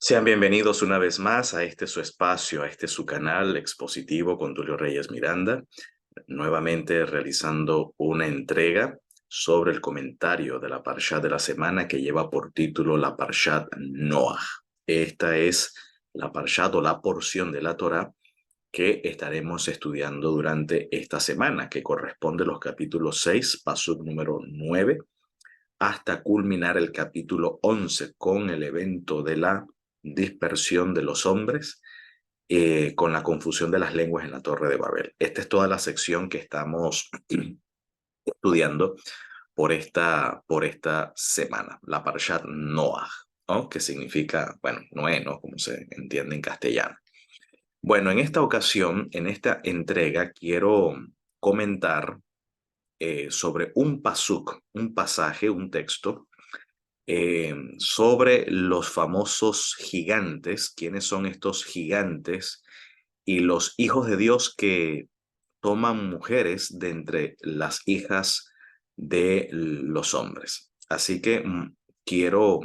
Sean bienvenidos una vez más a este su espacio, a este su canal expositivo con Tulio Reyes Miranda, nuevamente realizando una entrega sobre el comentario de la Parshat de la semana que lleva por título la Parshat Noach. Esta es la Parshat o la porción de la Torá que estaremos estudiando durante esta semana, que corresponde a los capítulos 6, pasuk número 9, hasta culminar el capítulo 11 con el evento de la dispersión de los hombres, con la confusión de las lenguas en la Torre de Babel. Esta es toda la sección que estamos estudiando por esta semana, la Parshat Noach, ¿no? Que significa, bueno, Noé, ¿no? Como se entiende en castellano. Bueno, en esta ocasión, en esta entrega, quiero comentar sobre un pasuk, un pasaje, un texto sobre los famosos gigantes, quiénes son estos gigantes y los hijos de Dios que toman mujeres de entre las hijas de los hombres. Así que quiero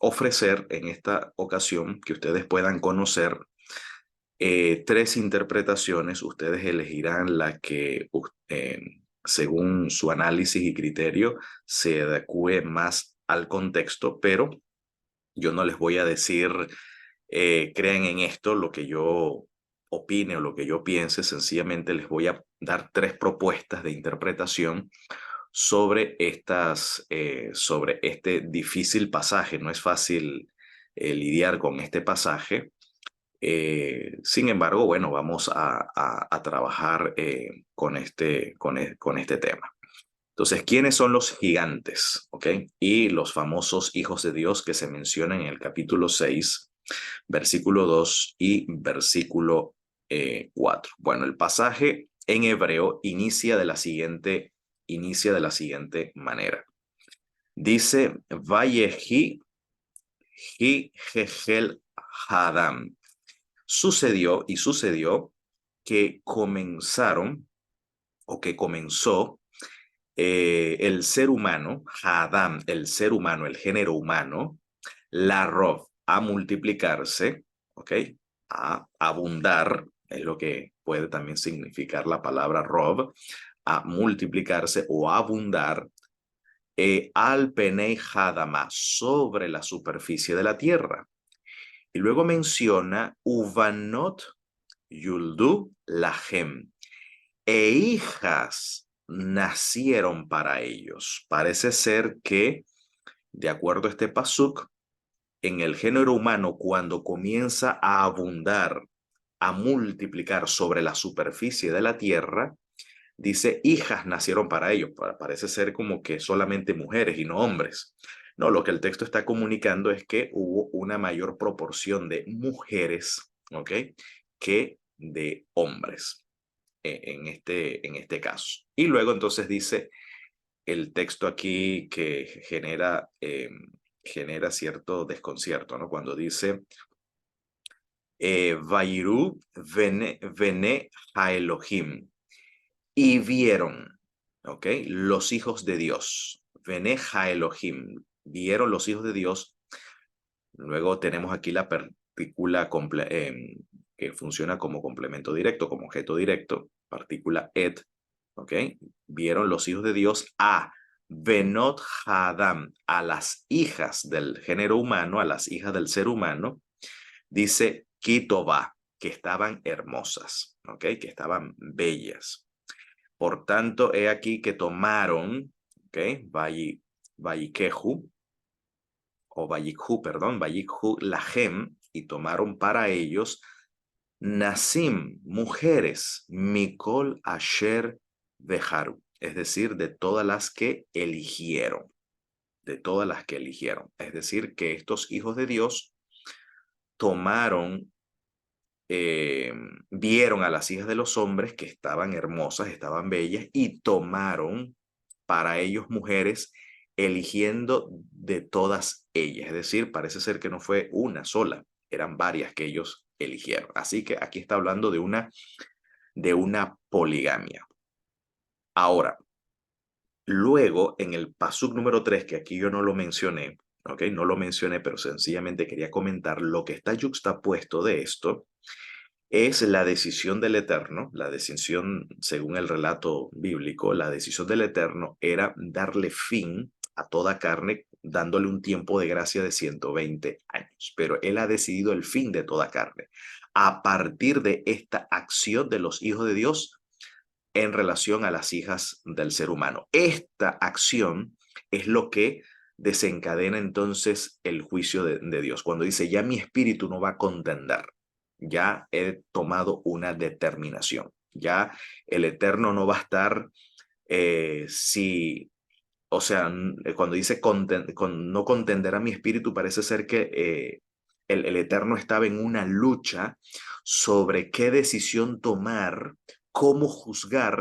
ofrecer en esta ocasión que ustedes puedan conocer tres interpretaciones. Ustedes elegirán la que, según su análisis y criterio, se adecue más al contexto, pero yo no les voy a decir, crean en esto lo que yo opine o lo que yo piense, sencillamente les voy a dar tres propuestas de interpretación sobre este difícil pasaje. No es fácil lidiar con este pasaje. Sin embargo, bueno, vamos a trabajar con este tema. Entonces, ¿quiénes son los gigantes? ¿Ok? Y los famosos hijos de Dios que se mencionan en el capítulo 6, versículo 2 y versículo 4. Bueno, el pasaje en hebreo inicia de la siguiente manera. Dice, Vayehi hi jejel hadam. Sucedió que comenzaron o que comenzó el ser humano, Adam, el ser humano, el género humano, la Rov, a multiplicarse, ¿ok? A abundar, es lo que puede también significar la palabra Rov, a multiplicarse o abundar, al Penei Hadama, sobre la superficie de la tierra. Y luego menciona Uvanot Yuldu Lahem, e hijas nacieron para ellos. Parece ser que, de acuerdo a este pasuk, en el género humano, cuando comienza a abundar, a multiplicar sobre la superficie de la tierra, dice, hijas nacieron para ellos. Parece ser como que solamente mujeres y no hombres. No, lo que el texto está comunicando es que hubo una mayor proporción de mujeres, ¿ok? Que de hombres en este caso. Y luego entonces dice el texto aquí que genera cierto desconcierto, ¿no? Cuando dice, Vairu vene ha Elohim, y vieron, ¿ok? Los hijos de Dios, vene ha Elohim, vieron los hijos de Dios. Luego tenemos aquí la partícula que funciona como complemento directo, como objeto directo, partícula et, ¿ok? Vieron los hijos de Dios a Benot Hadam, a las hijas del género humano, a las hijas del ser humano, dice Kitova, que estaban hermosas, ¿ok? Que estaban bellas. Por tanto, he aquí que tomaron, ¿ok? Vayikehu, o Vayikhu, perdón, Vayikhu Lahem, y tomaron para ellos Nasim, mujeres, Mikol Asher Beharu, es decir, de todas las que eligieron, de todas las que eligieron. Es decir, que estos hijos de Dios tomaron, vieron a las hijas de los hombres que estaban hermosas, estaban bellas, y tomaron para ellos mujeres, eligiendo de todas ellas. Es decir, parece ser que no fue una sola, eran varias que ellos eligieron. Así que aquí está hablando de una poligamia. Ahora, luego en el pasuk número 3, que aquí yo no lo mencioné, ¿ok? No lo mencioné, pero sencillamente quería comentar lo que está yuxtapuesto de esto es la decisión del Eterno, la decisión, según el relato bíblico, la decisión del Eterno era darle fin a toda carne, dándole un tiempo de gracia de 120 años. Pero Él ha decidido el fin de toda carne a partir de esta acción de los hijos de Dios en relación a las hijas del ser humano. Esta acción es lo que desencadena entonces el juicio de Dios. Cuando dice, ya mi espíritu no va a contender, ya he tomado una determinación, ya el Eterno no va a estar si... O sea, cuando dice no contenderá mi espíritu, parece ser que el Eterno estaba en una lucha sobre qué decisión tomar, cómo juzgar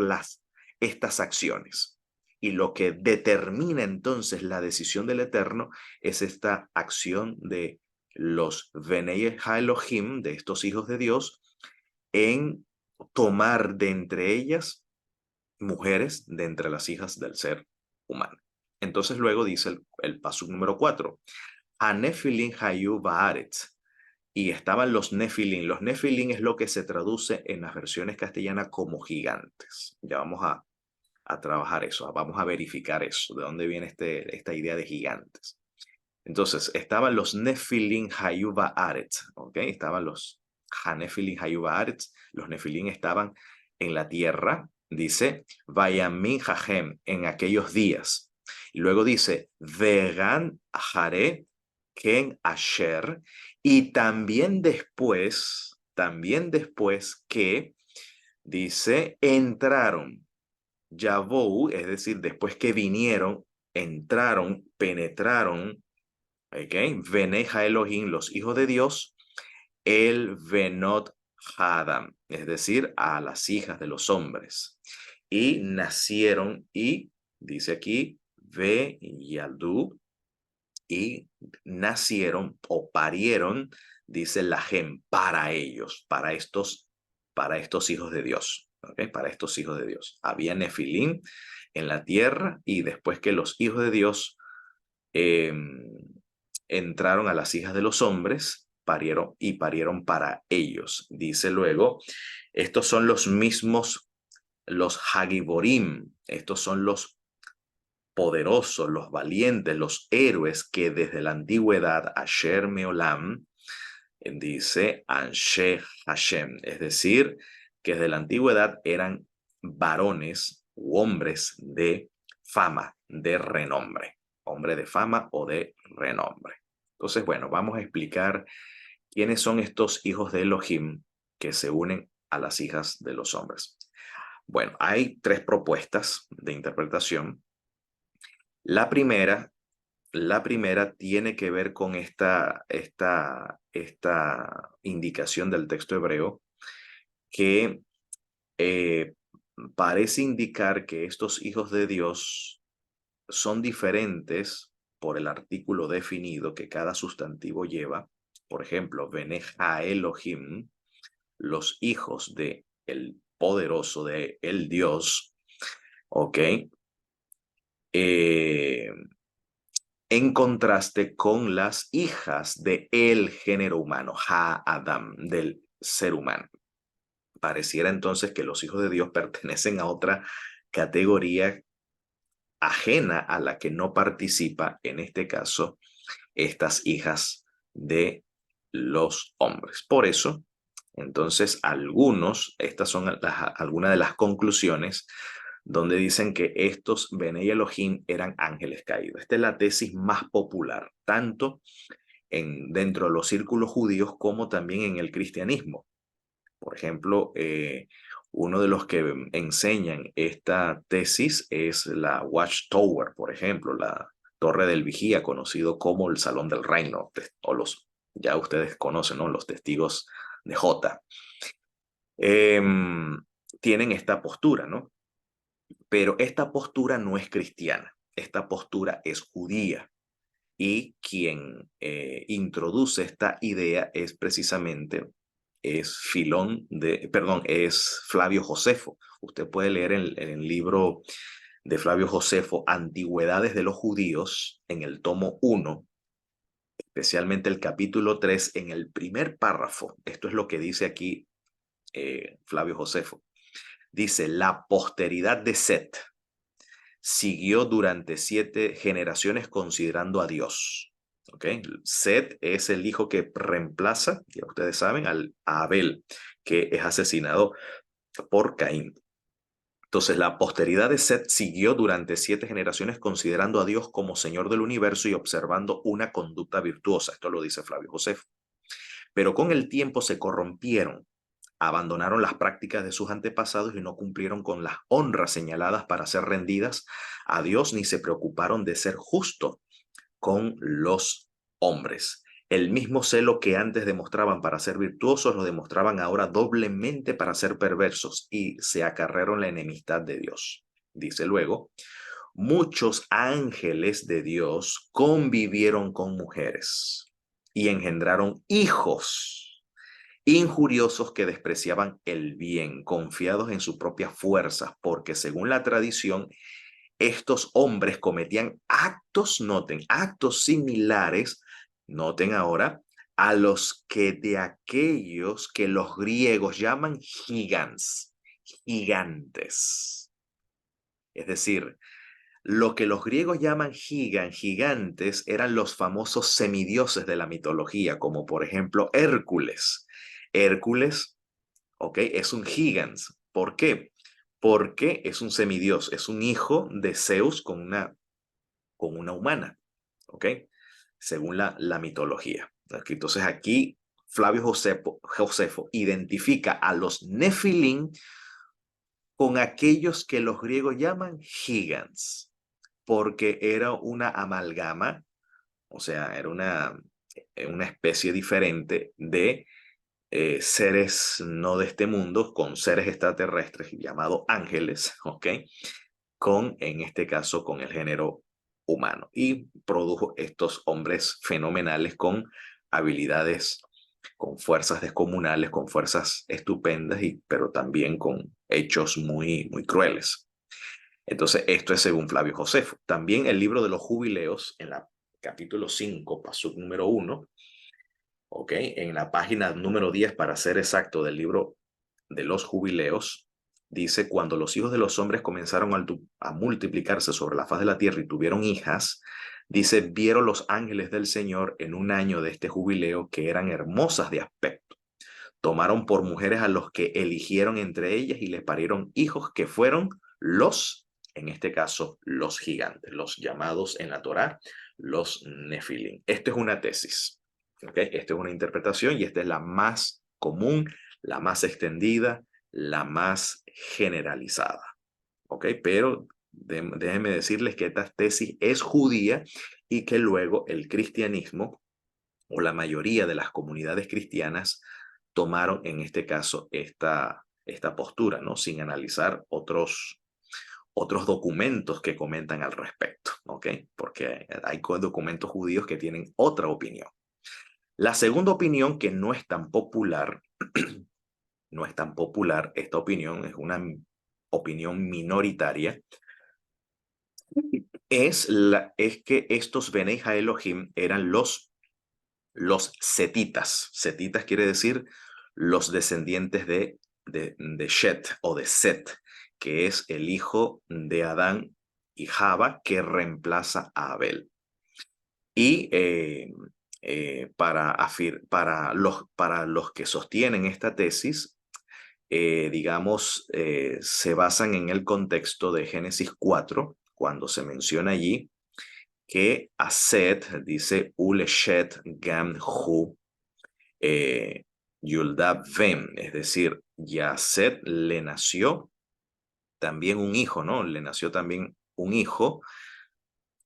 estas acciones. Y lo que determina entonces la decisión del Eterno es esta acción de los Benei Elohim, de estos hijos de Dios, en tomar de entre ellas mujeres de entre las hijas del ser humano. Entonces luego dice el pasuk número 4, Hanefilin Hayu Baaretz, y estaban los Nefilín. Los Nefilín es lo que se traduce en las versiones castellanas como gigantes. Ya vamos a trabajar eso, vamos a verificar eso, de dónde viene esta idea de gigantes. Entonces, estaban los Nefilín Hayu Baaretz, ¿ok? Estaban los Hanefilín Hayu Baaretz, los Nefilín estaban en la tierra, dice, Vayamin Jahem, en aquellos días. Y luego dice, Vegan Hare Ken Asher, y también después que, dice, entraron, Yabou, es decir, después que vinieron, entraron, penetraron, ¿ok? Veneja Elohim, los hijos de Dios, el Venot Hadam, es decir, a las hijas de los hombres. Y nacieron, y dice aquí, Ve Yaldu, y nacieron o parieron, dice la gem, para ellos, para estos hijos de Dios. ¿Okay? Para estos hijos de Dios. Había Nefilim en la tierra y después que los hijos de Dios eh, entraron a las hijas de los hombres, parieron para ellos. Dice luego, estos son los mismos, los Hagiborim, estos son los poderosos, los valientes, los héroes que desde la antigüedad, Asher Meolam, dice Anshe Hashem, es decir, que desde la antigüedad eran varones u hombres de fama, de renombre, hombre de fama o de renombre. Entonces, bueno, vamos a explicar quiénes son estos hijos de Elohim que se unen a las hijas de los hombres. Bueno, hay tres propuestas de interpretación. La primera tiene que ver con esta indicación del texto hebreo que eh, parece indicar que estos hijos de Dios son diferentes por el artículo definido que cada sustantivo lleva. Por ejemplo, Beneja Elohim, los hijos de el poderoso, de el Dios, ¿ok? En contraste con las hijas de el género humano, Ha-Adam, del ser humano. Pareciera entonces que los hijos de Dios pertenecen a otra categoría ajena a la que no participa, en este caso, estas hijas de los hombres. Por eso, entonces, estas son algunas de las conclusiones donde dicen que estos Bene y Elohim eran ángeles caídos. Esta es la tesis más popular, tanto dentro de los círculos judíos como también en el cristianismo. Por ejemplo, uno de los que enseñan esta tesis es la Watchtower, por ejemplo, la Torre del Vigía, conocido como el Salón del Reino, o ya ustedes conocen, ¿no? Los testigos de Jota. Tienen esta postura, ¿no? Pero esta postura no es cristiana, esta postura es judía. Y quien introduce esta idea es precisamente es Flavio Josefo. Usted puede leer en el libro de Flavio Josefo, Antigüedades de los Judíos, en el tomo 1, especialmente el capítulo 3, en el primer párrafo. Esto es lo que dice aquí Flavio Josefo. Dice, la posteridad de Set siguió durante 7 generaciones considerando a Dios. ¿Okay? Set es el hijo que reemplaza, ya ustedes saben, a Abel, que es asesinado por Caín. Entonces, la posteridad de Set siguió durante 7 generaciones considerando a Dios como Señor del universo y observando una conducta virtuosa. Esto lo dice Flavio Josefo. Pero con el tiempo se corrompieron, abandonaron las prácticas de sus antepasados y no cumplieron con las honras señaladas para ser rendidas a Dios, ni se preocuparon de ser justos con los hombres. El mismo celo que antes demostraban para ser virtuosos, lo demostraban ahora doblemente para ser perversos y se acarrearon la enemistad de Dios. Dice luego, muchos ángeles de Dios convivieron con mujeres y engendraron hijos injuriosos que despreciaban el bien, confiados en sus propias fuerzas, porque según la tradición, estos hombres cometían actos, noten, actos similares, noten ahora, a los que de aquellos que los griegos llaman gigantes. Es decir, lo que los griegos llaman gigantes eran los famosos semidioses de la mitología, como por ejemplo Hércules. Hércules, ¿ok? Es un gigans. ¿Por qué? Porque es un semidios, es un hijo de Zeus con una humana, ¿ok? Según la mitología. Entonces aquí Flavio Josefo identifica a los Nefilim con aquellos que los griegos llaman gigantes, porque era una amalgama, o sea, era una especie diferente de seres no de este mundo, con seres extraterrestres llamados ángeles, ¿ok? En este caso, con el género humano. Y produjo estos hombres fenomenales con habilidades, con fuerzas descomunales, con fuerzas estupendas, pero también con hechos muy, muy crueles. Entonces, esto es según Flavio Josefo. También el libro de los jubileos, en la capítulo 5, pasuk número 1, ¿ok? En la página número 10, para ser exacto, del libro de los jubileos, dice, cuando los hijos de los hombres comenzaron a multiplicarse sobre la faz de la tierra y tuvieron hijas, dice, vieron los ángeles del Señor en un año de este jubileo que eran hermosas de aspecto. Tomaron por mujeres a los que eligieron entre ellas y les parieron hijos que fueron en este caso, los gigantes, los llamados en la Torá, los Nefilim. Esto es una tesis. ¿Okay? Esta es una interpretación y esta es la más común, la más extendida, la más generalizada. ¿Ok? Pero déjenme decirles que esta tesis es judía y que luego el cristianismo o la mayoría de las comunidades cristianas tomaron en este caso esta postura, ¿no? Sin analizar otros documentos que comentan al respecto, ¿ok? Porque hay documentos judíos que tienen otra opinión. La segunda opinión, que no es tan popular, no es tan popular, esta opinión es una opinión minoritaria, es que estos Benei Elohim eran los setitas. Setitas quiere decir los descendientes de Shet o de Set, que es el hijo de Adán y Java que reemplaza a Abel. Y para los que sostienen esta tesis, digamos, se basan en el contexto de Génesis 4, cuando se menciona allí que a Set dice Uleshet Gam Hu Yuldab Vem, es decir, ya a Set le nació también un hijo, ¿no? Le nació también un hijo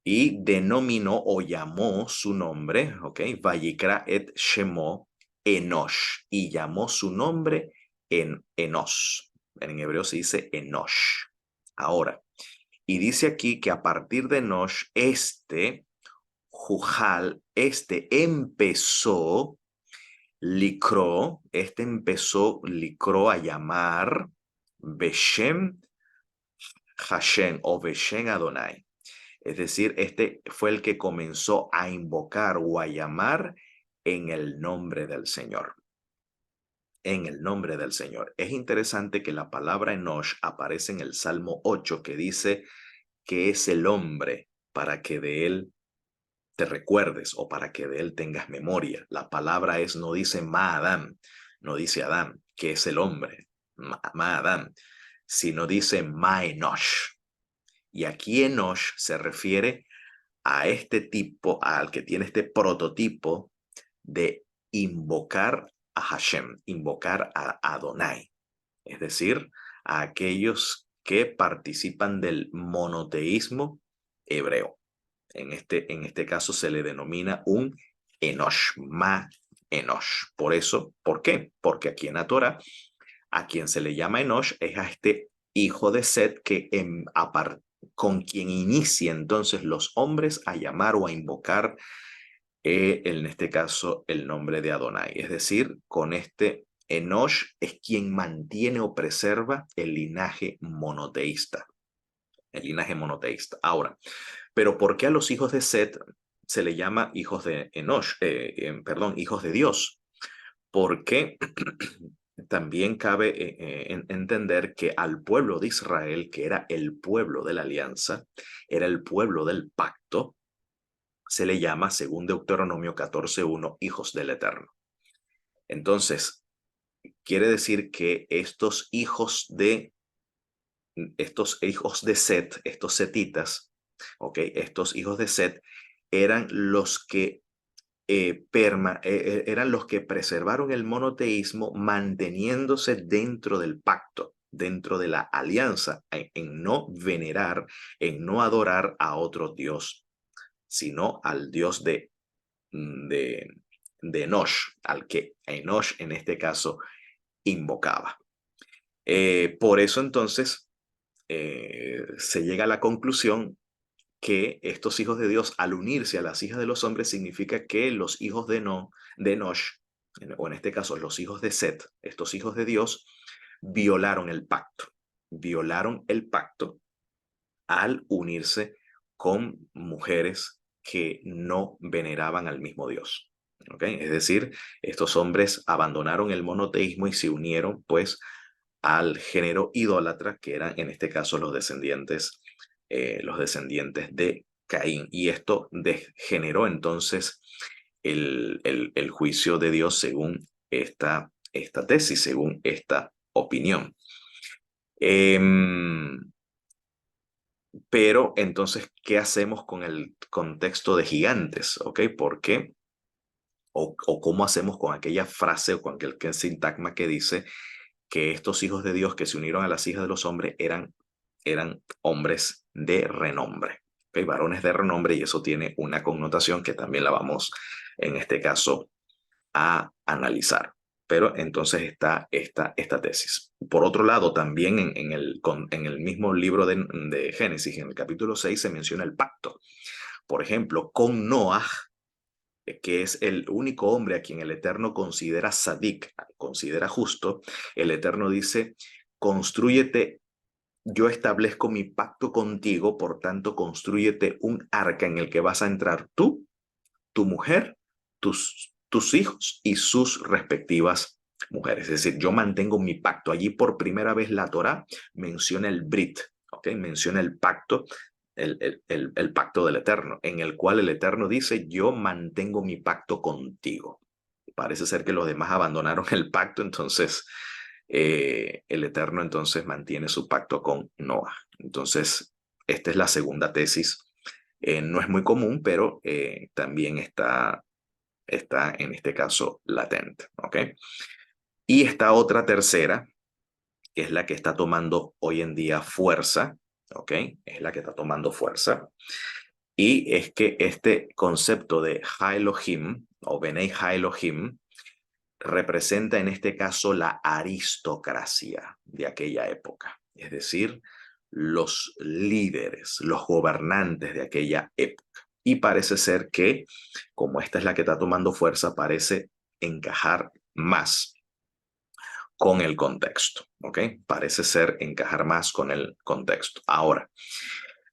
y denominó o llamó su nombre, ¿ok? Vayikra et Shemo Enosh, y llamó su nombre Enos. En hebreo se dice Enosh. Ahora, y dice aquí que a partir de Enosh, Jujal, empezó Licró, empezó Licró a llamar Beshem Hashem o Beshem Adonai. Es decir, este fue el que comenzó a invocar o a llamar en el nombre del Señor. En el nombre del Señor. Es interesante que la palabra Enosh aparece en el Salmo 8, que dice que es el hombre para que de él te recuerdes o para que de él tengas memoria. La palabra es, no dice Ma Adam, no dice Adán, que es el hombre, Ma Adam, sino dice Ma Enosh. Y aquí Enosh se refiere a este tipo, al que tiene este prototipo de invocar a Hashem, invocar a Adonai, es decir, a aquellos que participan del monoteísmo hebreo. En este caso se le denomina un Enosh, Ma Enosh. Por eso, ¿por qué? Porque aquí en la Torah, a quien se le llama Enosh es a este hijo de Set que con quien inicia entonces los hombres a llamar o a invocar, en este caso, el nombre de Adonai. Es decir, con este Enosh es quien mantiene o preserva el linaje monoteísta. El linaje monoteísta. Ahora, pero ¿por qué a los hijos de Set se le llama hijos de Enosh, perdón, hijos de Dios? Porque también cabe entender que al pueblo de Israel, que era el pueblo de la alianza, era el pueblo del pacto, se le llama, según Deuteronomio 14:1, hijos del Eterno. Entonces, quiere decir que estos hijos de Set, estos setitas, ¿ok? Estos hijos de Set eran los que eran los que preservaron el monoteísmo manteniéndose dentro del pacto, dentro de la alianza, en no venerar, en no adorar a otro Dios, sino al Dios de, de Enosh, al que Enosh en este caso invocaba. Por eso entonces se llega a la conclusión que estos hijos de Dios, al unirse a las hijas de los hombres, significa que los hijos de Enosh, o en este caso los hijos de Set, estos hijos de Dios, violaron el pacto al unirse con mujeres que no veneraban al mismo Dios. ¿Okay? Es decir, estos hombres abandonaron el monoteísmo y se unieron pues al género idólatra, que eran en este caso los descendientes de Caín. Y esto generó entonces el juicio de Dios según esta tesis, según esta opinión. Pero entonces, ¿qué hacemos con el contexto de gigantes? ¿Ok? ¿Por qué? O cómo hacemos con aquella frase o con aquel sintagma que dice que estos hijos de Dios que se unieron a las hijas de los hombres eran hombres de renombre, ¿okay? Varones de renombre, y eso tiene una connotación que también la vamos en este caso a analizar. Pero entonces está esta tesis. Por otro lado, también en el mismo libro de Génesis, en el capítulo 6, se menciona el pacto. Por ejemplo, con Noah, que es el único hombre a quien el Eterno considera sadik, considera justo, el Eterno dice, constrúyete, yo establezco mi pacto contigo, por tanto, constrúyete un arca en el que vas a entrar tú, tu mujer, tus hijos y sus respectivas mujeres. Es decir, yo mantengo mi pacto. Allí por primera vez la Torá menciona el Brit, ¿ok? Menciona el pacto, el pacto del Eterno, en el cual el Eterno dice, yo mantengo mi pacto contigo. Parece ser que los demás abandonaron el pacto, entonces el Eterno entonces mantiene su pacto con Noah. Entonces, esta es la segunda tesis. No es muy común, pero también está en este caso latente. ¿Ok? Y esta otra tercera, que es la que está tomando hoy en día fuerza, ¿ok? Es la que está tomando fuerza. Y es que este concepto de Ha Elohim o Benei Ha Elohim representa en este caso la aristocracia de aquella época, es decir, los líderes, los gobernantes de aquella época. Y parece ser que, como esta es la que está tomando fuerza, parece encajar más con el contexto, ¿ok? Parece ser encajar más con el contexto. Ahora,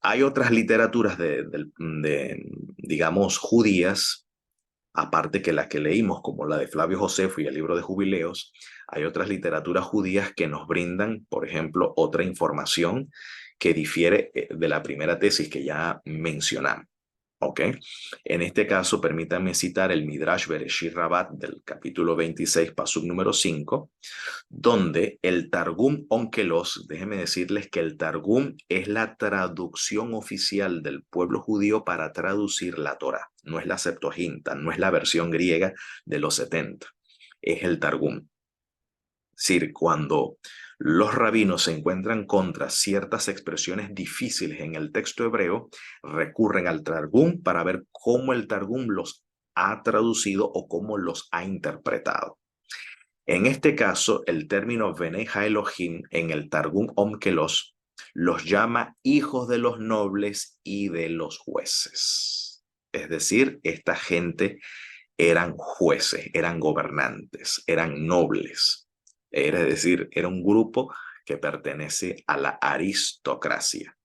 Hay otras literaturas digamos, judías, aparte que las que leímos, como la de Flavio Josefo y el libro de Jubileos. Hay otras literaturas judías que nos brindan, por ejemplo, otra información que difiere de la primera tesis que ya mencionamos. ¿Ok? En este caso, permítanme citar el Midrash Bereshit Rabbah del capítulo 26, pasuk número 5, donde el Targum Onkelos, déjenme decirles que el Targum es la traducción oficial del pueblo judío para traducir la Torá. No es la Septuaginta, no es la versión griega de los 70, es el Targum. Es decir, cuando los rabinos se encuentran contra ciertas expresiones difíciles en el texto hebreo, recurren al Targum para ver cómo el Targum los ha traducido o cómo los ha interpretado. En este caso, el término Benei Elohim en el Targum Onkelos los llama hijos de los nobles y de los jueces. Es decir, esta gente eran jueces, eran gobernantes, eran nobles. Es decir, era un grupo que pertenece a la aristocracia.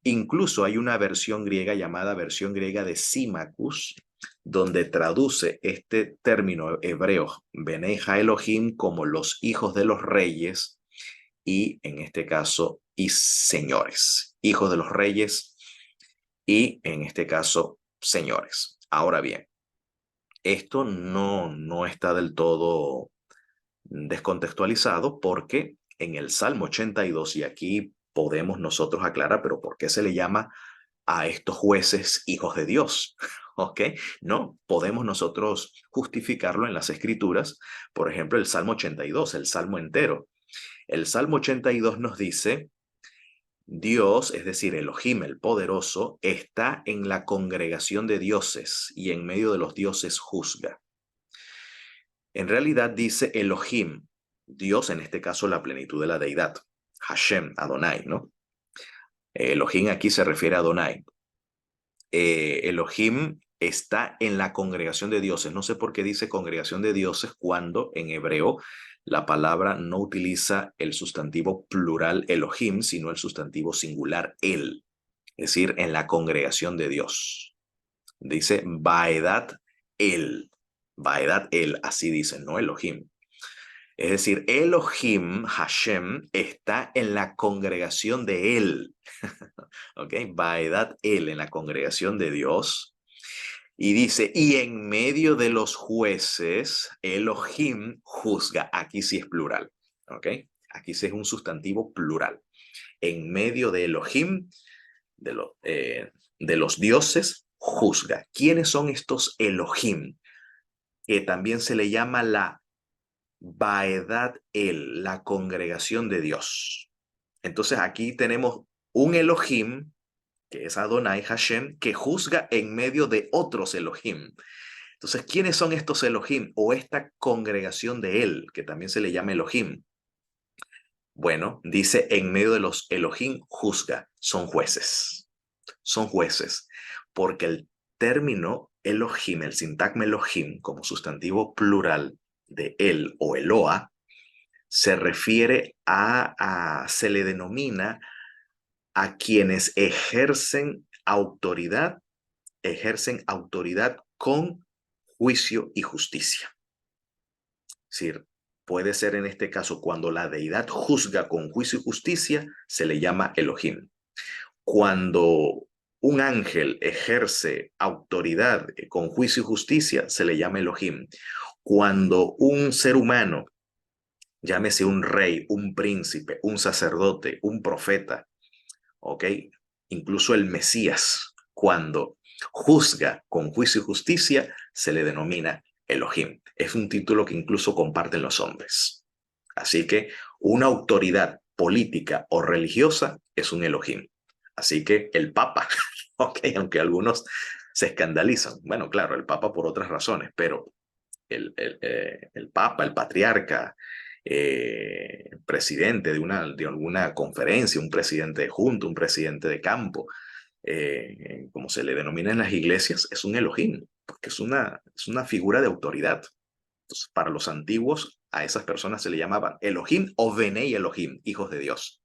Incluso hay una versión griega llamada versión griega de Symmachus, donde traduce este término hebreo, Benei Elohim, como los hijos de los reyes y, en este caso, y señores. Hijos de los reyes y, en este caso, señores. Ahora bien, esto no está del todo descontextualizado porque en el Salmo 82, y aquí podemos nosotros aclarar, pero ¿por qué se le llama a estos jueces hijos de Dios? ¿Ok? No, podemos nosotros justificarlo en las escrituras. Por ejemplo, el Salmo 82, el Salmo entero. El Salmo 82 nos dice, Dios, es decir, Elohim, el poderoso, está en la congregación de dioses y en medio de los dioses juzga. En realidad dice Elohim, Dios, en este caso la plenitud de la deidad, Hashem, Adonai, ¿no? Elohim aquí se refiere a Adonai. Elohim está en la congregación de dioses. No sé por qué dice congregación de dioses cuando en hebreo la palabra no utiliza el sustantivo plural Elohim, sino el sustantivo singular el, es decir, en la congregación de Dios. Dice Baedat el, así dice, no Elohim. Es decir, Elohim, Hashem, está en la congregación de él. ¿Ok? Baedat él, en la congregación de Dios. Y dice, y en medio de los jueces, Elohim juzga. Aquí sí es plural. ¿Ok? Aquí sí es un sustantivo plural. En medio de Elohim, de los dioses, juzga. ¿Quiénes son estos Elohim? Que también se le llama la Baedat el, la congregación de Dios. Entonces aquí tenemos un Elohim, que es Adonai Hashem, que juzga en medio de otros Elohim. Entonces, ¿quiénes son estos Elohim o esta congregación de él, que también se le llama Elohim? Bueno, dice en medio de los Elohim juzga, son jueces. Son jueces, porque el término Elohim, el sintagma Elohim como sustantivo plural de él o Eloa, se refiere se le denomina a quienes ejercen autoridad con juicio y justicia. Es decir, puede ser en este caso cuando la deidad juzga con juicio y justicia, se le llama Elohim. Cuando un ángel ejerce autoridad con juicio y justicia, se le llama Elohim. Cuando un ser humano, llámese un rey, un príncipe, un sacerdote, un profeta, ¿ok? Incluso el Mesías, cuando juzga con juicio y justicia, se le denomina Elohim. Es un título que incluso comparten los hombres. Así que una autoridad política o religiosa es un Elohim. Así que el Papa, ¿ok? Aunque algunos se escandalizan. Bueno, claro, el Papa por otras razones, pero el Papa, el patriarca, presidente de alguna conferencia, un presidente de junta, un presidente de campo, como se le denomina en las iglesias, es un Elohim, porque es una figura de autoridad. Entonces, para los antiguos, a esas personas se le llamaban Elohim o Benei Elohim, hijos de Dios.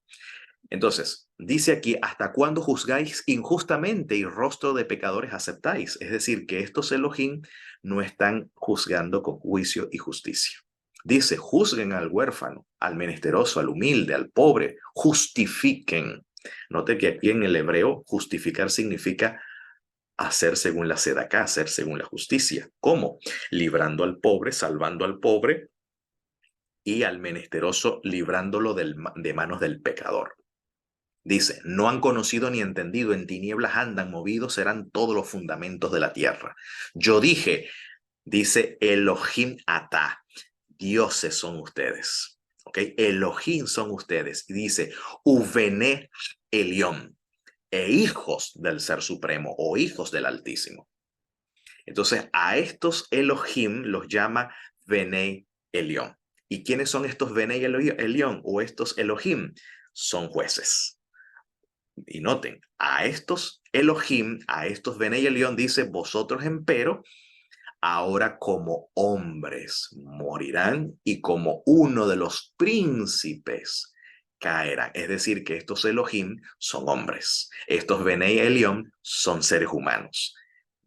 Entonces, dice aquí, ¿hasta cuándo juzgáis injustamente y rostro de pecadores aceptáis? Es decir, que estos Elohim no están juzgando con juicio y justicia. Dice, juzguen al huérfano, al menesteroso, al humilde, al pobre, justifiquen. Note que aquí en el hebreo, justificar significa hacer según la sedaká, hacer según la justicia. ¿Cómo? Librando al pobre, salvando al pobre y al menesteroso, librándolo de manos del pecador. Dice, no han conocido ni entendido, en tinieblas andan, movidos serán todos los fundamentos de la tierra. Yo dije, dice Elohim Atá, dioses son ustedes. ¿Ok? Elohim son ustedes. Y dice, Uvene Elión, e hijos del Ser Supremo o hijos del Altísimo. Entonces, a estos Elohim los llama Venei Elión. ¿Y quiénes son estos Venei Elión o estos Elohim? Son jueces. Y noten, a estos Elohim, a estos Benei Elión dice, vosotros empero, ahora como hombres morirán y como uno de los príncipes caerán. Es decir, que estos Elohim son hombres. Estos Benei Elión son seres humanos.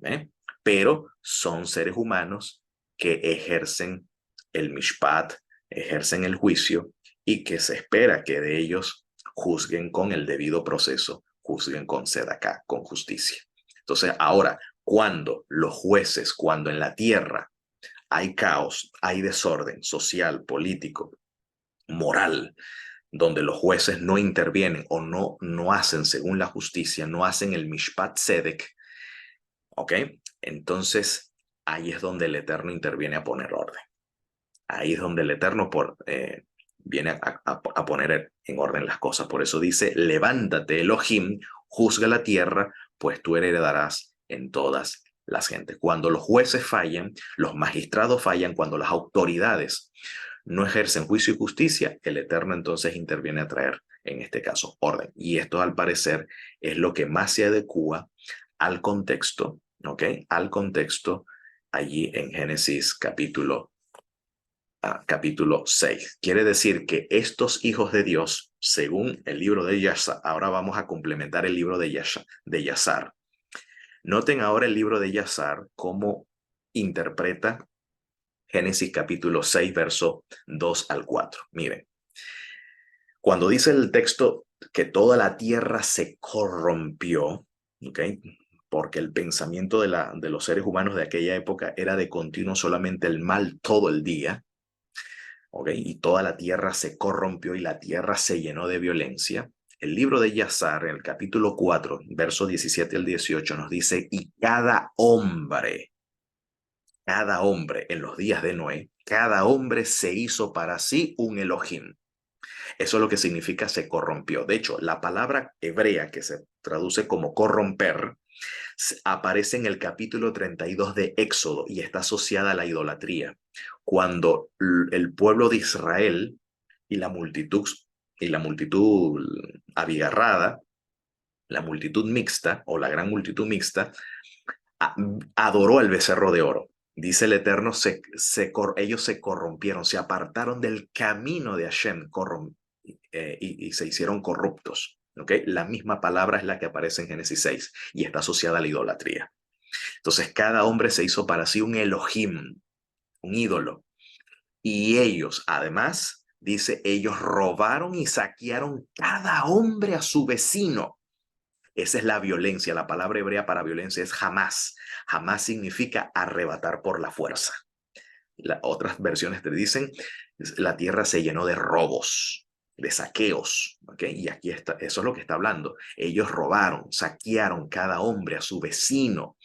¿Eh? Pero son seres humanos que ejercen el mishpat, ejercen el juicio y que se espera que de ellos juzguen con el debido proceso, juzguen con sedaká, con justicia. Entonces, ahora, cuando los jueces, cuando en la tierra hay caos, hay desorden social, político, moral, donde los jueces no intervienen o no hacen según la justicia, no hacen el mishpat tzedek, ¿ok? Entonces, ahí es donde el Eterno interviene a poner orden. Ahí es donde el Eterno viene a poner en orden las cosas. Por eso dice, levántate, Elohim, juzga la tierra, pues tú heredarás en todas las gentes. Cuando los jueces fallan, los magistrados fallan, cuando las autoridades no ejercen juicio y justicia, el Eterno entonces interviene a traer, en este caso, orden. Y esto, al parecer, es lo que más se adecua al contexto, ¿ok? Al contexto allí en Génesis capítulo 6. Quiere decir que estos hijos de Dios, según el libro de Yashar, ahora vamos a complementar el libro de Yazar. Noten ahora el libro de Yazar cómo interpreta Génesis capítulo 6, verso 2 al 4. Miren, cuando dice el texto que toda la tierra se corrompió, ¿ok? Porque el pensamiento de los seres humanos de aquella época era de continuo solamente el mal todo el día, ¿ok? Y toda la tierra se corrompió y la tierra se llenó de violencia. El libro de Yazar, en el capítulo 4, verso 17 al 18, nos dice, y cada hombre en los días de Noé, cada hombre se hizo para sí un Elohim. Eso es lo que significa se corrompió. De hecho, la palabra hebrea que se traduce como corromper aparece en el capítulo 32 de Éxodo y está asociada a la idolatría. Cuando el pueblo de Israel y la multitud abigarrada, la multitud mixta o la gran multitud mixta, adoró al becerro de oro. Dice el Eterno, ellos se corrompieron, se apartaron del camino de Hashem y se hicieron corruptos. ¿Okay? La misma palabra es la que aparece en Génesis 6 y está asociada a la idolatría. Entonces cada hombre se hizo para sí un Elohim, un ídolo. Y ellos, además, dice, ellos robaron y saquearon cada hombre a su vecino. Esa es la violencia. La palabra hebrea para violencia es jamás. Jamás significa arrebatar por la fuerza. Otras versiones te dicen, la tierra se llenó de robos, de saqueos, ¿ok? Y aquí está, eso es lo que está hablando. Ellos robaron, saquearon cada hombre a su vecino,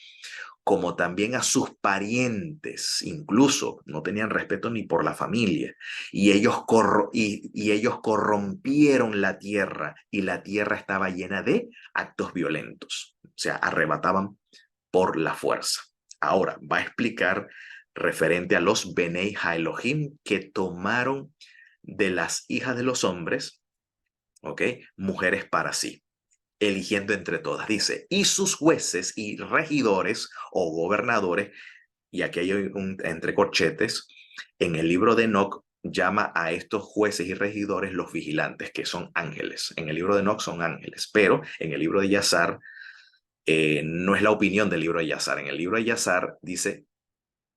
como también a sus parientes, incluso no tenían respeto ni por la familia, y ellos corrompieron la tierra, y la tierra estaba llena de actos violentos, o sea, arrebataban por la fuerza. Ahora va a explicar referente a los Benei Elohim que tomaron de las hijas de los hombres, ¿ok? Mujeres para sí, eligiendo entre todas. Dice, y sus jueces y regidores o gobernadores, y aquí hay entre corchetes, en el libro de Enoc llama a estos jueces y regidores los vigilantes, que son ángeles. En el libro de Enoc son ángeles, pero en el libro de Yazar no es la opinión del libro de Yazar. En el libro de Yazar dice,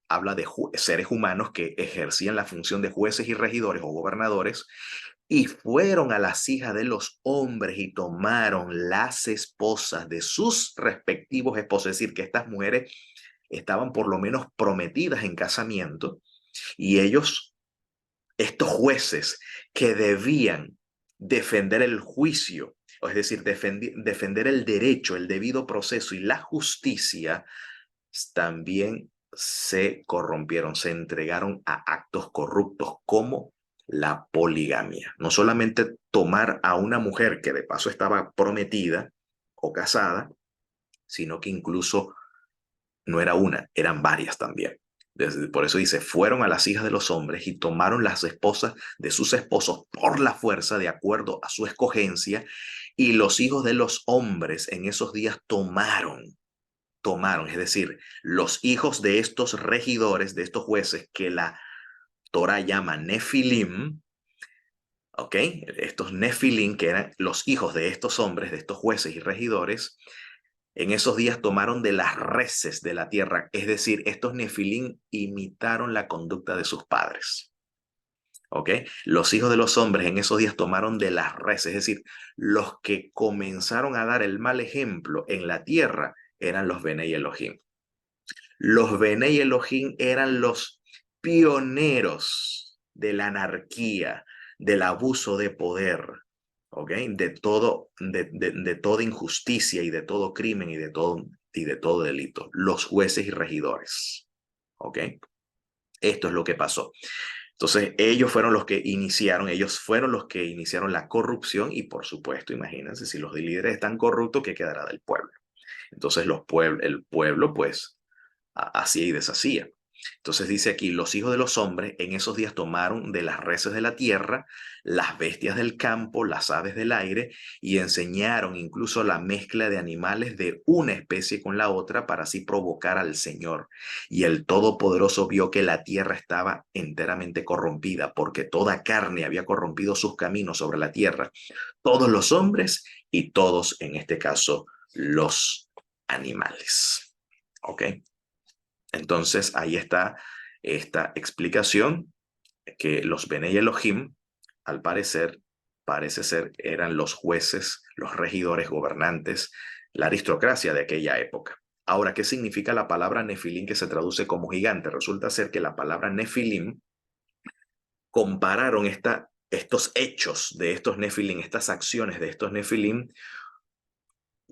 habla de seres humanos que ejercían la función de jueces y regidores o gobernadores y fueron a las hijas de los hombres y tomaron las esposas de sus respectivos esposos. Es decir, que estas mujeres estaban por lo menos prometidas en casamiento y ellos, estos jueces que debían defender el juicio, es decir, defender el derecho, el debido proceso y la justicia, también se corrompieron, se entregaron a actos corruptos como la poligamia. No solamente tomar a una mujer que de paso estaba prometida o casada, sino que incluso no era una, eran varias también. Por eso dice, fueron a las hijas de los hombres y tomaron las esposas de sus esposos por la fuerza, de acuerdo a su escogencia, y los hijos de los hombres en esos días tomaron, es decir, los hijos de estos regidores, de estos jueces que la Torah llama Nefilim, ¿ok? Estos Nefilim, que eran los hijos de estos hombres, de estos jueces y regidores, en esos días tomaron de las reses de la tierra, es decir, estos Nefilim imitaron la conducta de sus padres. ¿Ok? Los hijos de los hombres en esos días tomaron de las reses, es decir, los que comenzaron a dar el mal ejemplo en la tierra eran los Benei Elohim. Los Benei Elohim eran los pioneros de la anarquía, del abuso de poder, ¿ok? De toda injusticia y de todo crimen y de todo delito. Los jueces y regidores, ¿ok? Esto es lo que pasó. Entonces, ellos fueron los que iniciaron la corrupción y, por supuesto, imagínense, si los líderes están corruptos, ¿qué quedará del pueblo? Entonces, el pueblo, pues, hacía y deshacía. Entonces dice aquí, los hijos de los hombres en esos días tomaron de las reses de la tierra, las bestias del campo, las aves del aire, y enseñaron incluso la mezcla de animales de una especie con la otra para así provocar al Señor. Y el Todopoderoso vio que la tierra estaba enteramente corrompida, porque toda carne había corrompido sus caminos sobre la tierra, todos los hombres y todos, en este caso, los animales. ¿Ok? Entonces, ahí está esta explicación que los Benei Elohim, al parecer, parece ser, eran los jueces, los regidores, gobernantes, la aristocracia de aquella época. Ahora, ¿qué significa la palabra Nefilim que se traduce como gigante? Resulta ser que la palabra Nefilim compararon estos hechos de estos Nefilim, estas acciones de estos Nefilim,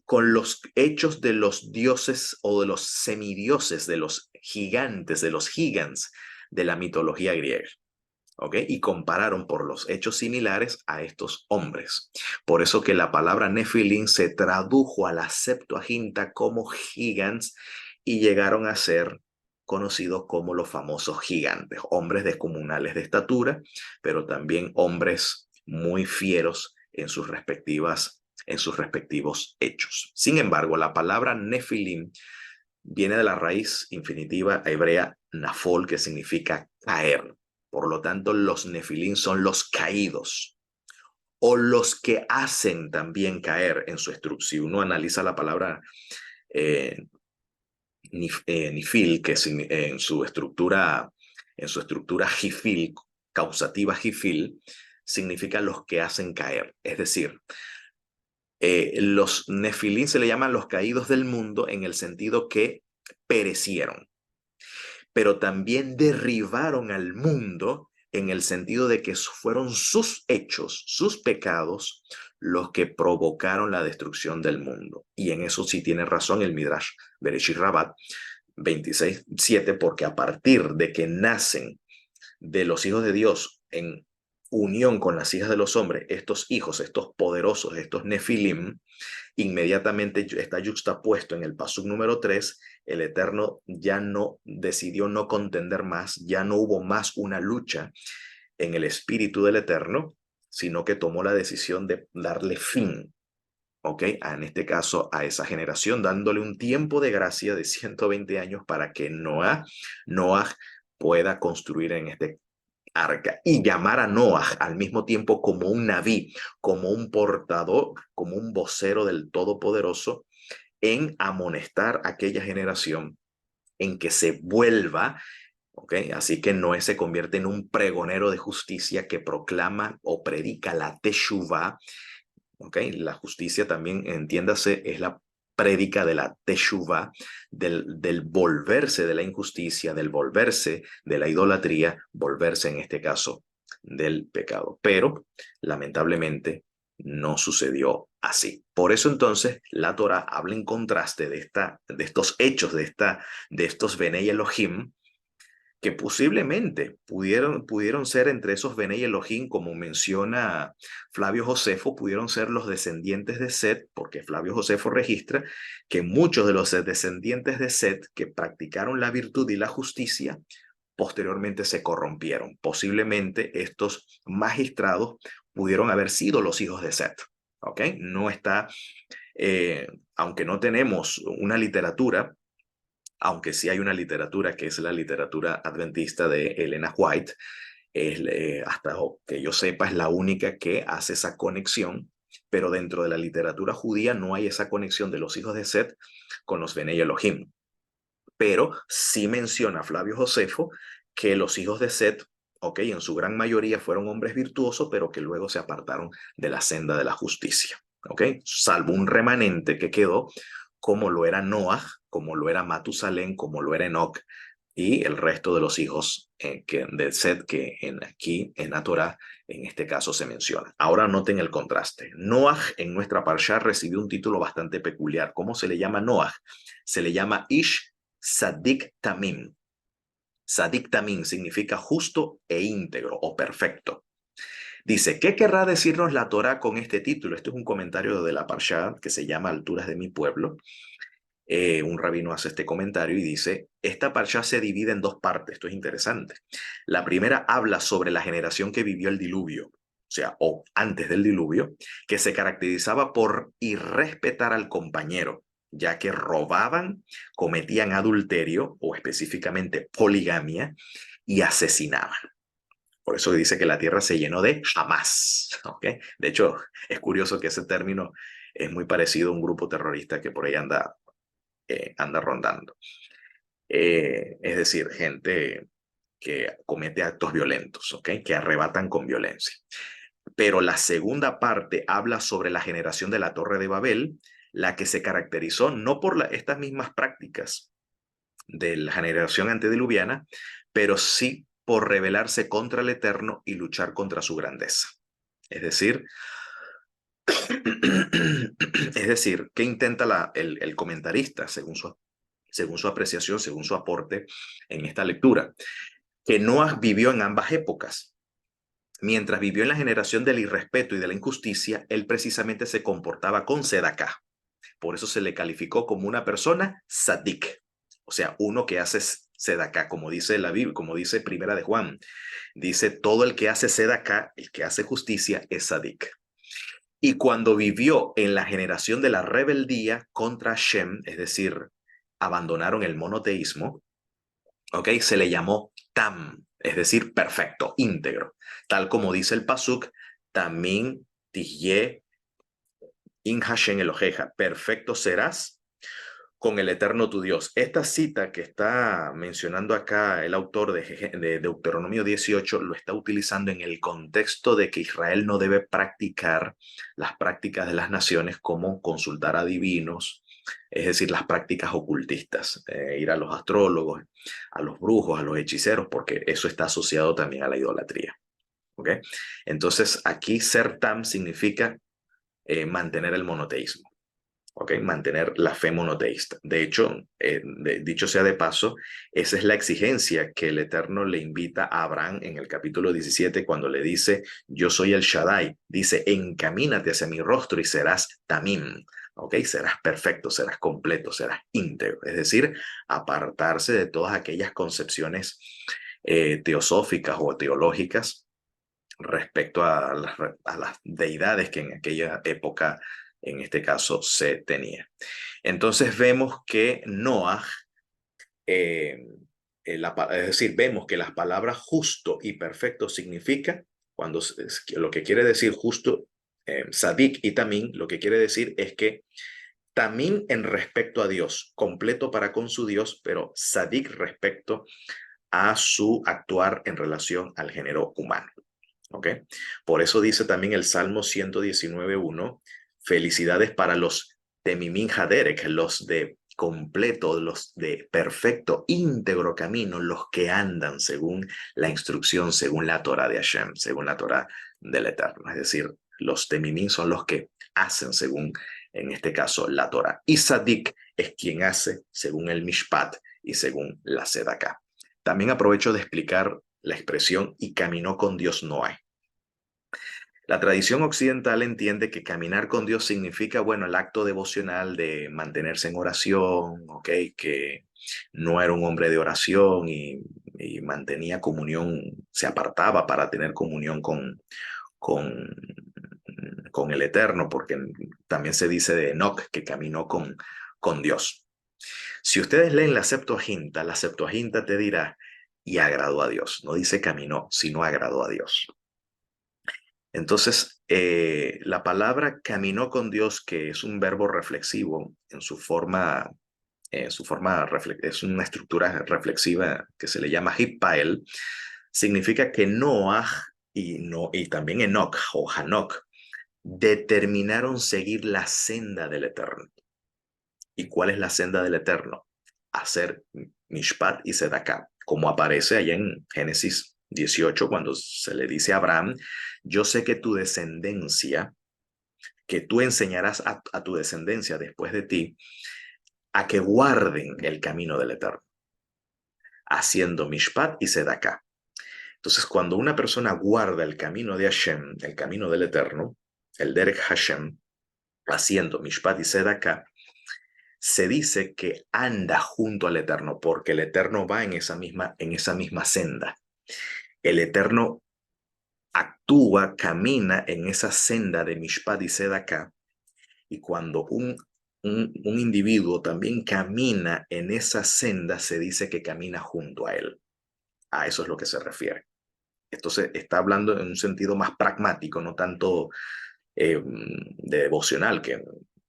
con los hechos de los dioses o de los semidioses, de los gigantes, de los gigants de la mitología griega. ¿Ok? Y compararon por los hechos similares a estos hombres. Por eso que la palabra Nefilim se tradujo a la Septuaginta como gigantes y llegaron a ser conocidos como los famosos gigantes, hombres descomunales de estatura, pero también hombres muy fieros en sus respectivos hechos. Sin embargo, la palabra Nefilim viene de la raíz infinitiva hebrea nafol, que significa caer. Por lo tanto, los Nefilim son los caídos o los que hacen también caer en su estructura. Si uno analiza la palabra nifil, que en su estructura jifil, causativa jifil, significa los que hacen caer. Es decir, los Nefilim se le llaman los caídos del mundo en el sentido que perecieron, pero también derribaron al mundo en el sentido de que fueron sus hechos, sus pecados, los que provocaron la destrucción del mundo. Y en eso sí tiene razón el Midrash Bereshit Rabbah 26:7, porque a partir de que nacen de los hijos de Dios en unión con las hijas de los hombres, estos hijos, estos poderosos, estos Nefilim, inmediatamente está yuxtapuesto en el pasuk número 3, el Eterno ya no decidió no contender más, ya no hubo más una lucha en el espíritu del Eterno, sino que tomó la decisión de darle fin, ¿ok? En este caso a esa generación, dándole un tiempo de gracia de 120 años para que Noah pueda construir arca, y llamar a Noah al mismo tiempo como un naví, como un portador, como un vocero del Todopoderoso, en amonestar a aquella generación en que se vuelva. ¿Okay? Así que Noé se convierte en un pregonero de justicia que proclama o predica la Teshuvah. ¿Okay? La justicia también, entiéndase, es la prédica de la Teshuvah, del volverse de la injusticia, del volverse de la idolatría, volverse en este caso del pecado. Pero lamentablemente no sucedió así. Por eso entonces la Torah habla en contraste de estos hechos, de estos Benei Elohim, que posiblemente pudieron ser entre esos Benei Elohim, como menciona Flavio Josefo, pudieron ser los descendientes de Set, porque Flavio Josefo registra que muchos de los descendientes de Set que practicaron la virtud y la justicia, posteriormente se corrompieron. Posiblemente estos magistrados pudieron haber sido los hijos de Set. ¿Ok? No está, aunque no tenemos una literatura, aunque sí hay una literatura que es la literatura adventista de Elena White, hasta que yo sepa es la única que hace esa conexión, pero dentro de la literatura judía no hay esa conexión de los hijos de Set con los Benei Elohim. Pero sí menciona Flavio Josefo que los hijos de Set, ok, en su gran mayoría fueron hombres virtuosos, pero que luego se apartaron de la senda de la justicia, ok, salvo un remanente que quedó, como lo era Noah, como lo era Matusalén, como lo era Enoch, y el resto de los hijos de Set que aquí en la Torah, en este caso, se menciona. Ahora noten el contraste. Noah en nuestra parsha recibió un título bastante peculiar. ¿Cómo se le llama Noah? Se le llama Ish Sadik Tamim. Sadik Tamim significa justo e íntegro o perfecto. Dice, ¿qué querrá decirnos la Torah con este título? Este es un comentario de la parsha que se llama Alturas de mi pueblo. Un rabino hace este comentario y dice, esta parsha se divide en dos partes, esto es interesante. La primera habla sobre la generación que vivió el diluvio, o sea, o antes del diluvio, que se caracterizaba por irrespetar al compañero, ya que robaban, cometían adulterio o específicamente poligamia y asesinaban. Por eso dice que la tierra se llenó de Hamas. ¿Okay? De hecho, es curioso que ese término es muy parecido a un grupo terrorista que por ahí anda rondando. Es decir, gente que comete actos violentos, ¿ok? Que arrebatan con violencia. Pero la segunda parte habla sobre la generación de la Torre de Babel, la que se caracterizó no por estas mismas prácticas de la generación antediluviana, pero sí por rebelarse contra el Eterno y luchar contra su grandeza. Es decir, ¿qué intenta el comentarista según su apreciación, según su aporte en esta lectura? Que Noah vivió en ambas épocas. Mientras vivió en la generación del irrespeto y de la injusticia, él precisamente se comportaba con Sedaká. Por eso se le calificó como una persona sadik, o sea, uno que hace Sedaká, como dice la Biblia, como dice Primera de Juan. Dice, todo el que hace Sedaká, el que hace justicia, es sadik. Y cuando vivió en la generación de la rebeldía contra Shem, es decir, abandonaron el monoteísmo, ¿ok? Se le llamó Tam, es decir, perfecto, íntegro. Tal como dice el Pasuk, Tamim Tihye In Hashem Eloheja, perfecto serás con el Eterno tu Dios. Esta cita que está mencionando acá el autor de Deuteronomio 18 lo está utilizando en el contexto de que Israel no debe practicar las prácticas de las naciones como consultar a divinos, es decir, las prácticas ocultistas, ir a los astrólogos, a los brujos, a los hechiceros, porque eso está asociado también a la idolatría. ¿Okay? Entonces, aquí ser tam significa mantener el monoteísmo. ¿Okay? Mantener la fe monoteísta. De hecho, dicho sea de paso, esa es la exigencia que el Eterno le invita a Abraham en el capítulo 17 cuando le dice, yo soy el Shaddai. Dice, encamínate hacia mi rostro y serás tamim. ¿Ok? Serás perfecto, serás completo, serás íntegro. Es decir, apartarse de todas aquellas concepciones teosóficas o teológicas respecto a las deidades que en aquella época, en este caso, se tenía. Entonces vemos que Noah, es decir, vemos que las palabras justo y perfecto significa, lo que quiere decir justo, sadik y tamín, lo que quiere decir es que tamín en respecto a Dios, completo para con su Dios, pero sadik respecto a su actuar en relación al género humano. ¿Ok? Por eso dice también el Salmo 119.1, felicidades para los temimim haderek, los de completo, los de perfecto, íntegro camino, los que andan según la instrucción, según la Torah de Hashem, según la Torah del Eterno. Es decir, los temimim son los que hacen según, en este caso, la Torah. Y Sadik es quien hace según el Mishpat y según la Sedaká. También aprovecho de explicar la expresión y caminó con Dios Noé. La tradición occidental entiende que caminar con Dios significa, bueno, el acto devocional de mantenerse en oración, ¿ok? Que no era un hombre de oración y mantenía comunión, se apartaba para tener comunión con, con el Eterno, porque también se dice de Enoch que caminó con Dios. Si ustedes leen la Septuaginta te dirá, y agradó a Dios. No dice caminó, sino agradó a Dios. Entonces, la palabra caminó con Dios, que es un verbo reflexivo en es una estructura reflexiva que se le llama hippael, significa que Noah y también Enoch o Hanok determinaron seguir la senda del Eterno. ¿Y cuál es la senda del Eterno? Hacer Mishpat y Sedaká, como aparece allá en Génesis 18, cuando se le dice a Abraham, yo sé que tu descendencia, que tú enseñarás a tu descendencia después de ti, a que guarden el camino del Eterno, haciendo Mishpat y Sedaká. Entonces, cuando una persona guarda el camino de Hashem, el camino del Eterno, el Derek Hashem, haciendo Mishpat y Sedaká, se dice que anda junto al Eterno, porque el Eterno va en esa misma senda. El Eterno actúa, camina en esa senda de Mishpat y Sedaká, y cuando un individuo también camina en esa senda, se dice que camina junto a él. A eso es lo que se refiere. Esto se está hablando en un sentido más pragmático, no tanto de devocional, que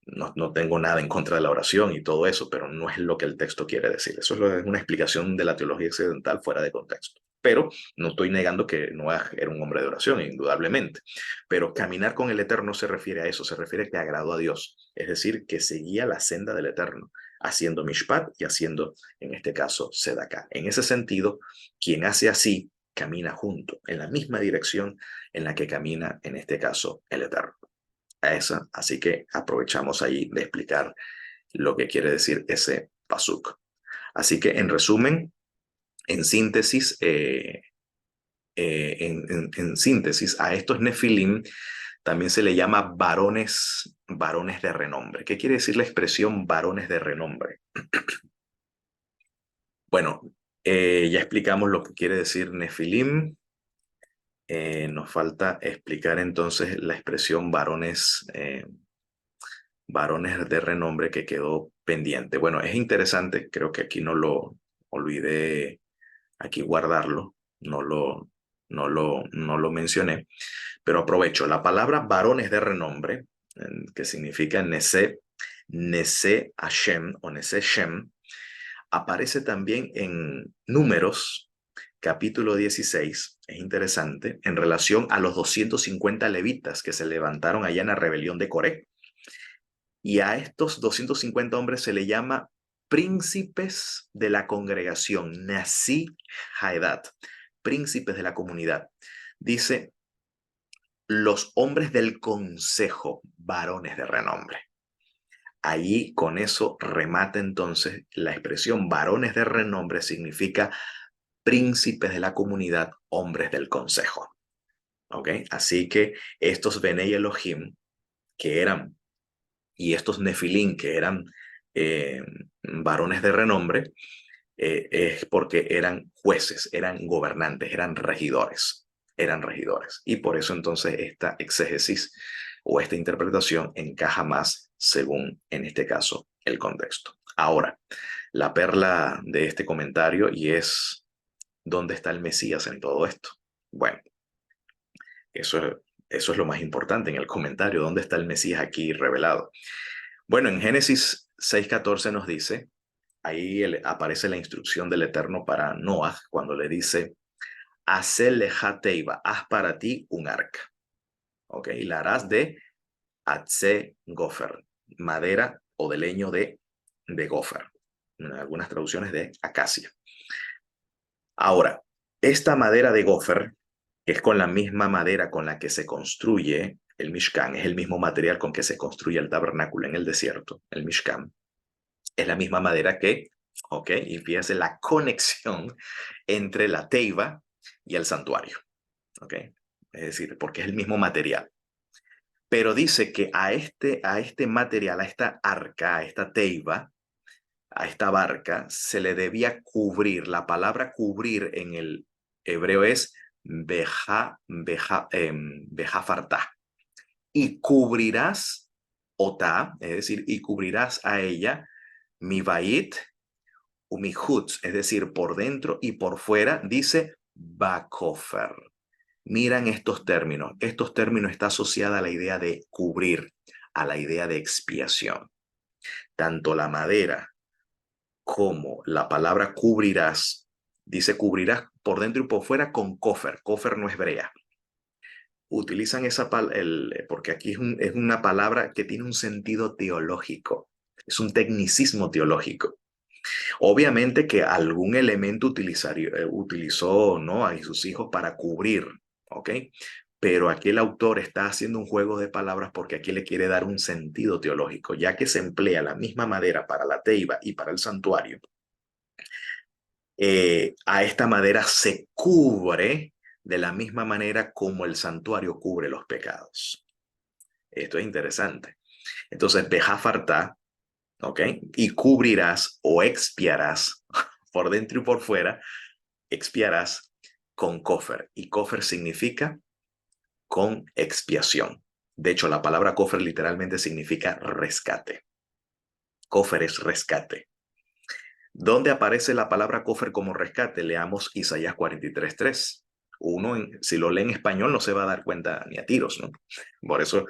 no tengo nada en contra de la oración y todo eso, pero no es lo que el texto quiere decir. Eso es una explicación de la teología occidental fuera de contexto. Pero no estoy negando que Noah era un hombre de oración, indudablemente. Pero caminar con el Eterno se refiere a eso, se refiere a que agradó a Dios. Es decir, que seguía la senda del Eterno, haciendo Mishpat y haciendo, en este caso, Sedaká. En ese sentido, quien hace así, camina junto, en la misma dirección en la que camina, en este caso, el Eterno. Así que aprovechamos ahí de explicar lo que quiere decir ese pasuk. Así que en resumen, en síntesis, en síntesis, a estos nefilim también se le llama varones de renombre. ¿Qué quiere decir la expresión varones de renombre? Bueno, ya explicamos lo que quiere decir nefilim. Nos falta explicar entonces la expresión varones de renombre que quedó pendiente. Bueno, es interesante, creo que aquí no lo olvidé, aquí guardarlo, no lo mencioné, pero aprovecho. La palabra varones de renombre, que significa Nese Hashem o Nese Shem, aparece también en Números, capítulo 16, es interesante, en relación a los 250 levitas que se levantaron allá en la rebelión de Coré. Y a estos 250 hombres se le llama príncipes de la congregación, Nasi Haedat, príncipes de la comunidad. Dice, los hombres del consejo, varones de renombre. Allí con eso remata entonces la expresión varones de renombre, significa príncipes de la comunidad, hombres del consejo. ¿Ok? Así que estos Benei Elohim, que eran, y estos Nefilín, que eran varones de renombre, es porque eran jueces, eran gobernantes, eran regidores. Y por eso entonces esta exégesis o esta interpretación encaja más según, en este caso, el contexto. Ahora, la perla de este comentario y es ¿dónde está el Mesías en todo esto? Bueno, eso es lo más importante en el comentario, ¿dónde está el Mesías aquí revelado? Bueno, en Génesis 6:14 nos dice, ahí aparece la instrucción del Eterno para Noah cuando le dice, Hacé leja teiba, haz para ti un arca, ¿ok? Y la harás de Atse gofer, madera o de leño de gofer, en algunas traducciones de acacia. Ahora, esta madera de gofer, que es con la misma madera con la que se construye el Mishkan, es el mismo material con que se construye el tabernáculo en el desierto, el Mishkan, es la misma madera que, ok, y fíjense la conexión entre la teiba y el santuario, ok, es decir, porque es el mismo material. Pero dice que a este material, a esta arca, a esta teiba, a esta barca, se le debía cubrir. La palabra cubrir en el hebreo es bejafartá. Y cubrirás otá, es decir, y cubrirás a ella mi bait u mi hutz, es decir, por dentro y por fuera, dice bakofer. Miran estos términos. Estos términos están asociados a la idea de cubrir, a la idea de expiación. Tanto la madera como la palabra cubrirás, dice cubrirás por dentro y por fuera con kofer. Kofer no es brea. Utilizan esa palabra, porque aquí es una palabra que tiene un sentido teológico. Es un tecnicismo teológico. Obviamente que algún elemento utilizó, ¿no? A sus hijos para cubrir, ¿ok? Pero aquí el autor está haciendo un juego de palabras porque aquí le quiere dar un sentido teológico, ya que se emplea la misma madera para la teiba y para el santuario. A esta madera se cubre de la misma manera como el santuario cubre los pecados. Esto es interesante. Entonces, bejafartá, ¿ok? Y cubrirás o expiarás por dentro y por fuera, expiarás con kofer. Y kofer significa con expiación. De hecho, la palabra kofer literalmente significa rescate. Kofer es rescate. ¿Dónde aparece la palabra kofer como rescate? Leamos Isaías 43:3. Uno, si lo lee en español, no se va a dar cuenta ni a tiros, ¿no? Por eso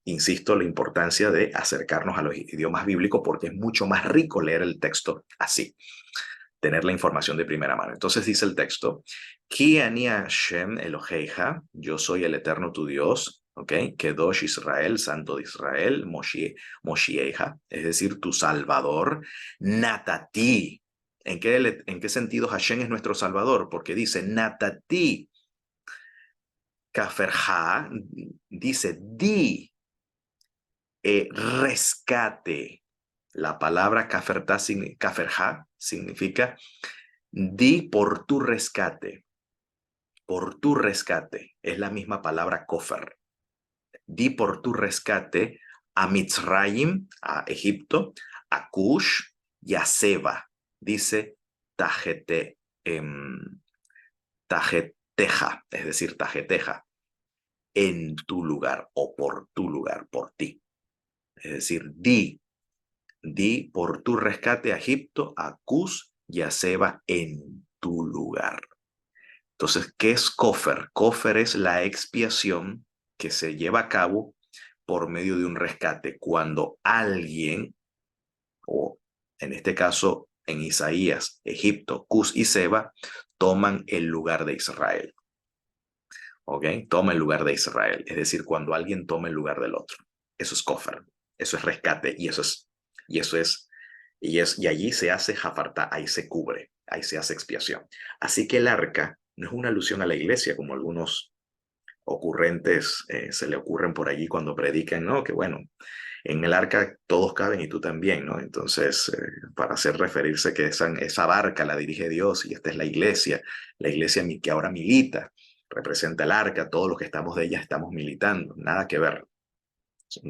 insisto la importancia de acercarnos a los idiomas bíblicos porque es mucho más rico leer el texto así, tener la información de primera mano. Entonces dice el texto, Ki ani Hashem Eloheija, yo soy el eterno tu Dios, ¿ok? Kedosh Israel, santo de Israel, Moshieja, es decir, tu salvador, Natati. En qué sentido Hashem es nuestro salvador? Porque dice, Natati, Kaferja, dice, di, rescate. La palabra kaferja significa di por tu rescate. Por tu rescate. Es la misma palabra kofer. Di por tu rescate a Mitzrayim, a Egipto, a Cush y a Seba. Dice tajete, tajeteja, es decir, tajeteja, en tu lugar o por tu lugar, por ti. Es decir, di por tu rescate a Egipto, a Cush y a Seba en tu lugar. Entonces, ¿qué es kofer? Kofer es la expiación que se lleva a cabo por medio de un rescate. Cuando alguien, o en este caso en Isaías, Egipto, Cus y Seba, toman el lugar de Israel. ¿Ok? Toma el lugar de Israel. Es decir, cuando alguien toma el lugar del otro. Eso es kofer. Eso es rescate. Y allí se hace jafartá, ahí se cubre, ahí se hace expiación. Así que el arca no es una alusión a la iglesia, como algunos ocurrentes se le ocurren por allí cuando predican, ¿no? Que bueno, en el arca todos caben y tú también, ¿no? Entonces, para hacer referirse que esa barca la dirige Dios y esta es la iglesia que ahora milita, representa el arca, todos los que estamos de ella estamos militando, nada que ver. Son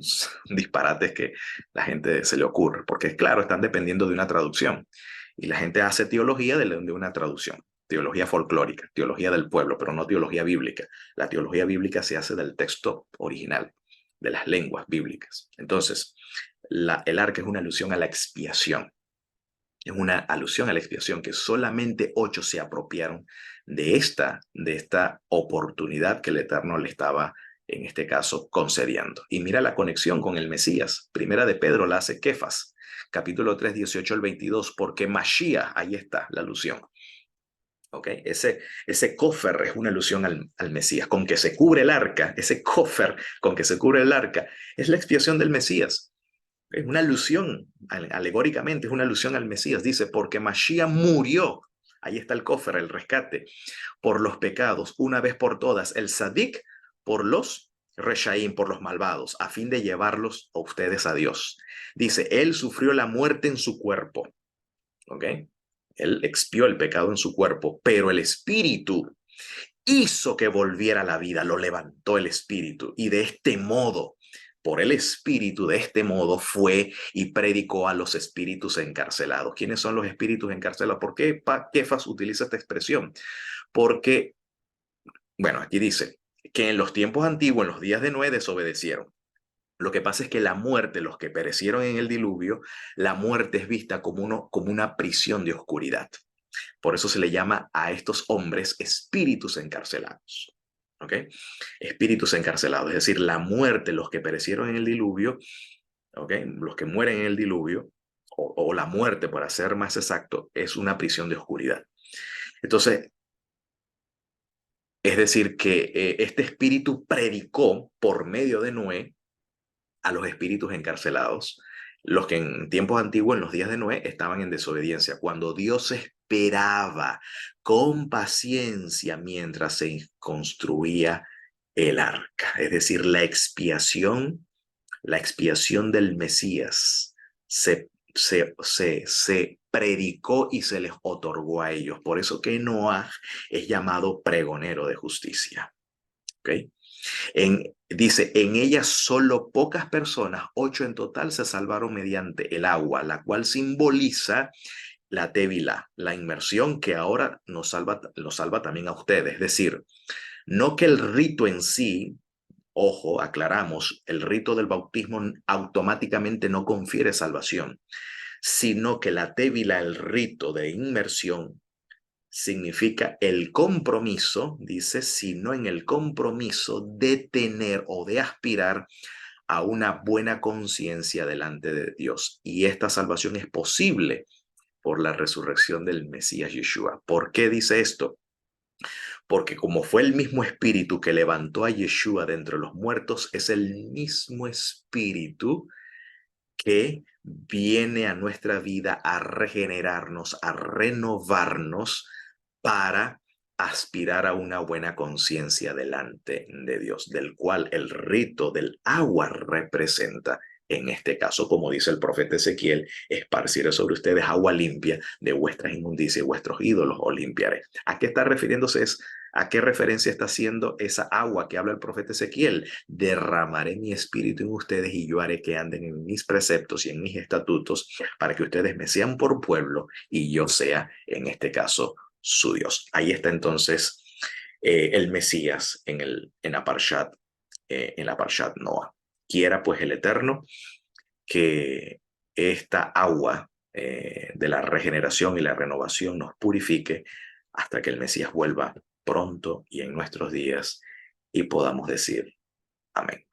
disparates que la gente se le ocurre, porque claro, están dependiendo de una traducción. Y la gente hace teología de una traducción, teología folclórica, teología del pueblo, pero no teología bíblica. La teología bíblica se hace del texto original, de las lenguas bíblicas. Entonces, el arca es una alusión a la expiación. Es una alusión a la expiación que solamente 8 se apropiaron de esta oportunidad que el Eterno le estaba, en este caso, concediendo. Y mira la conexión con el Mesías. Primera de Pedro la hace Kefas, capítulo 3, 18 al 22, porque Mashiach, ahí está la alusión. ¿Okay? Ese cofer es una alusión al Mesías, con que se cubre el arca, ese cofer con que se cubre el arca, es la expiación del Mesías. Es una alusión, alegóricamente, es una alusión al Mesías. Dice, porque Mashiach murió, ahí está el cofer, el rescate, por los pecados, una vez por todas, el Sadik por los Reshaim, por los malvados, a fin de llevarlos a ustedes a Dios. Dice, él sufrió la muerte en su cuerpo, ¿ok? Él expió el pecado en su cuerpo, pero el Espíritu hizo que volviera a la vida, lo levantó el Espíritu, y de este modo, por el Espíritu, de este modo fue y predicó a los espíritus encarcelados. ¿Quiénes son los espíritus encarcelados? ¿Por qué Kefas utiliza esta expresión? Porque, bueno, aquí dice que en los tiempos antiguos, en los días de Noé, desobedecieron. Lo que pasa es que la muerte, los que perecieron en el diluvio, la muerte es vista como una prisión de oscuridad. Por eso se le llama a estos hombres espíritus encarcelados. ¿Ok? Espíritus encarcelados, es decir, la muerte, los que perecieron en el diluvio, ¿ok? Los que mueren en el diluvio, o la muerte, para ser más exacto, es una prisión de oscuridad. Entonces, es decir, que este espíritu predicó por medio de Noé a los espíritus encarcelados, los que en tiempos antiguos, en los días de Noé, estaban en desobediencia, cuando Dios esperaba con paciencia mientras se construía el arca, es decir, la expiación del Mesías se predicó y se les otorgó a ellos. Por eso que Noah es llamado pregonero de justicia. ¿Okay? Dice, en ella solo pocas personas, 8 en total, se salvaron mediante el agua, la cual simboliza la tevila, la inmersión que ahora nos salva también a ustedes. Es decir, no que el rito en sí, ojo, aclaramos, el rito del bautismo automáticamente no confiere salvación, sino que la tevila, el rito de inmersión, significa el compromiso, dice, sino en el compromiso de tener o de aspirar a una buena conciencia delante de Dios. Y esta salvación es posible por la resurrección del Mesías Yeshua. ¿Por qué dice esto? Porque como fue el mismo espíritu que levantó a Yeshua de entre los muertos, es el mismo espíritu que viene a nuestra vida a regenerarnos, a renovarnos para aspirar a una buena conciencia delante de Dios, del cual el rito del agua representa. En este caso, como dice el profeta Ezequiel, esparciré sobre ustedes agua limpia de vuestras inmundicias y vuestros ídolos os limpiaré. ¿A qué está refiriéndose? ¿A qué referencia está haciendo esa agua que habla el profeta Ezequiel? Derramaré mi espíritu en ustedes y yo haré que anden en mis preceptos y en mis estatutos para que ustedes me sean por pueblo y yo sea, en este caso, su Dios. Ahí está entonces el Mesías en la Parshat Noah. Quiera pues el Eterno que esta agua de la regeneración y la renovación nos purifique hasta que el Mesías vuelva pronto y en nuestros días y podamos decir amén.